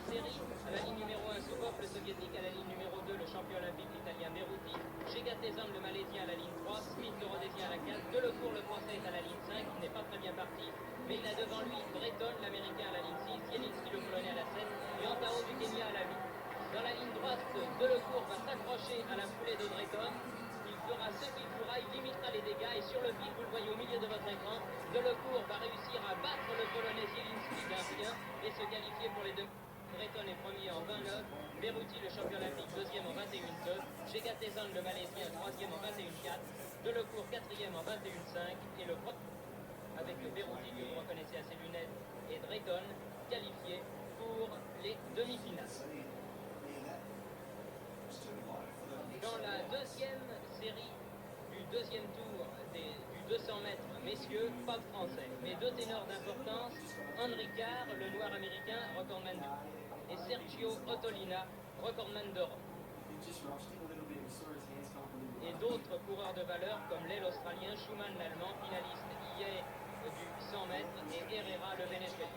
série, à la ligne numéro 1, Soukov, le soviétique, à la ligne numéro 2, le champion olympique l'italien Berruti, Chegatezan, le malaisien, à la ligne 3, Smith, le rhodésien, à la 4, Delecourt, le français, est à la ligne 5, il n'est pas très bien parti, mais il a devant lui Breton, l'américain, à la ligne 6, Zielinski, le polonais, à la 7, et Antao du Kenya, à la 8. Dans la ligne droite, Delecourt va s'accrocher à la foulée de Breton. Il fera ce qu'il pourra, il limitera les dégâts, et sur le fil, vous le voyez au milieu de votre écran, Delecourt va réussir à battre le polonais Zielinski d'un rien et se qualifier pour les deux. Breton est premier en 29, Berruti, le champion olympique, deuxième en 21-2, Chegatezan, le malaisien, troisième en 21-4, Delecourt, quatrième en 21-5, et le premier, avec Berruti, que vous reconnaissez à ses lunettes, et Drayton, qualifié pour les demi-finales. Dans la deuxième série du deuxième tour du 200 mètres, messieurs, pas de français, mais deux ténors d'importance, Henri Carr, le noir américain, recordman du et Sergio Ottolina, recordman d'Europe. Et d'autres coureurs de valeur comme l'aile australien, Schumann l'allemand, finaliste hier du 100 mètres, et Herrera le vénézuélien.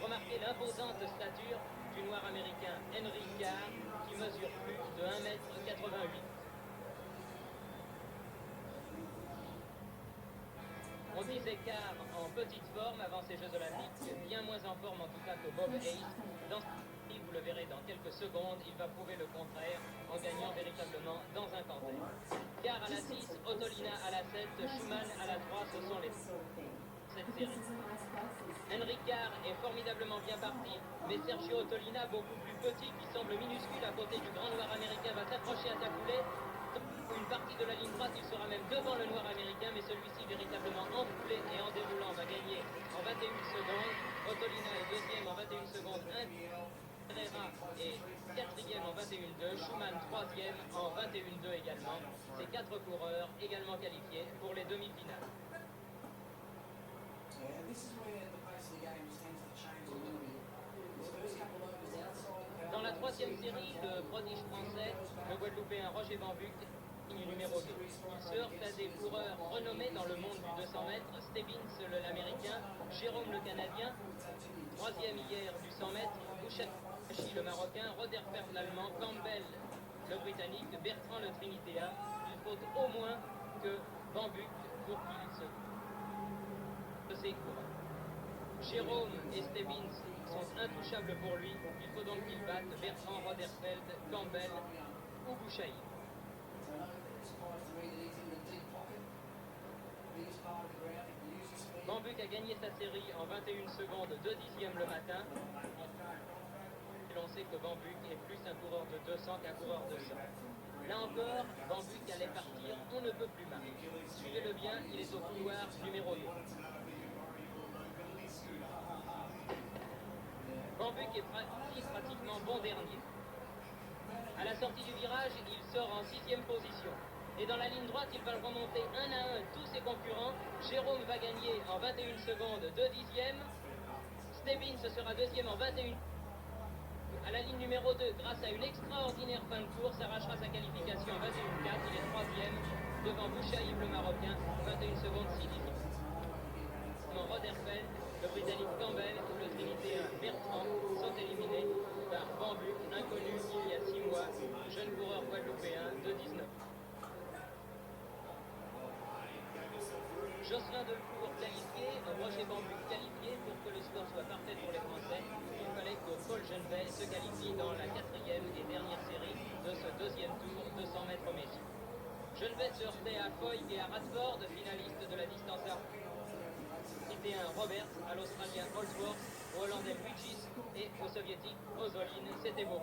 Remarquez l'imposante stature du noir américain Henri Carr, qui mesure plus de 1,88 m. On disait Carr en petite forme avant ces Jeux Olympiques, bien moins en forme en tout cas que Bob Hayes. Dans ce pays, vous le verrez dans quelques secondes, il va prouver le contraire en gagnant véritablement dans un canter. Carr à la 6, Ottolina à la 7, Schumann à la 3, ce sont les cette série. Henri Carr est formidablement bien parti, mais Sergio Ottolina, beaucoup plus petit, qui semble minuscule à côté du grand noir américain, va s'approcher à sa coulée. Une partie de la ligne droite, il sera même devant le noir américain, mais celui-ci véritablement enfoulé et en déroulant va gagner en 21 secondes. Ottolina est deuxième en 21 secondes, Herrera est quatrième en 21-2, Schumann troisième en 21-2 également. Ces quatre coureurs également qualifiés pour les demi-finales. Dans la troisième série, le prodige français, le Guadeloupéen Roger Bambuc, ligne numéro 2. Il se heurte à des coureurs renommés dans le monde du 200 mètres, Stebbins l'américain, Jérôme le canadien, troisième hier du 100 mètres, Bouchachi le marocain, Roderfeld l'allemand, Campbell le britannique, Bertrand le trinitéen. Il faut au moins que Bambuc pour qu'il se de ses coureurs. Jérôme et Stebbins sont intouchables pour lui. Il faut donc qu'il batte Bertrand, Roderfeld, Campbell ou Bouchaï. Bambuc a gagné sa série en 21 secondes, 2 dixièmes le matin. On sait que Bambuc est plus un coureur de 200 qu'un coureur de 100. Là encore, Bambuc allait partir, on ne peut plus mal. Suivez-le bien, il est au couloir numéro 2. Bambuc est pratiquement bon dernier. À la sortie du virage, il sort en 6e position. Et dans la ligne droite, il va remonter un à un tous ses concurrents. Jérôme va gagner en 21 secondes, 2 dixièmes. Stebbins sera deuxième en 21. À la ligne numéro 2, grâce à une extraordinaire fin de course, arrachera sa qualification en 21-4. Il est troisième devant Bouchaïb le Marocain, 21 secondes, 6 dixièmes. Roderfeld, le Britannique Campbell ou le Trinitéen Bertrand sont éliminés par Bambuc, inconnu il y a 6 mois, jeune coureur guadeloupéen de 19. Jocelyn Delcourt qualifié, Roger Bambuc qualifié. Pour que le score soit parfait pour les Français, il fallait que Paul Genvet se qualifie dans la 4e et dernière série de ce deuxième tour 200 mètres messieurs. Genvet se heurtait à Foy et à Radford, finaliste de la distance à un Roberts, à l'Australien Holdsworth, au Hollandais Luigis et au Soviétique Ozolin. C'était beau.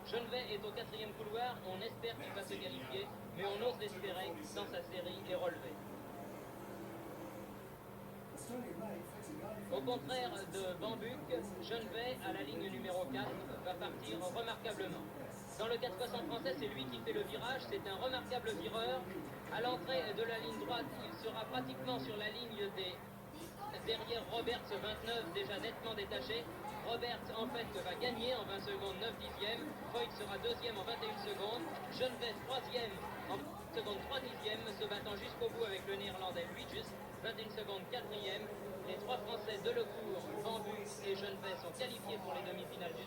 Genvet est au 4e couloir, on espère qu'il va se qualifier, mais on ose l'espérer dans sa série et relevé. Au contraire de Bambuc, Genvet, à la ligne numéro 4, va partir remarquablement. Dans le 4x100 français, c'est lui qui fait le virage, c'est un remarquable vireur. À l'entrée de la ligne droite, il sera pratiquement sur la ligne des... Derrière Roberts, 29, déjà nettement détaché. Roberts, en fait, va gagner en 20 secondes, 9 dixièmes. Voigt sera deuxième en 21 secondes. Genvet, troisième en 20 secondes, 3 dixièmes, se battant jusqu'au bout avec le néerlandais Luigis, 21 secondes, quatrième. Les trois Français Delecourt, Bambuc et Genvet sont qualifiés pour les demi-finales du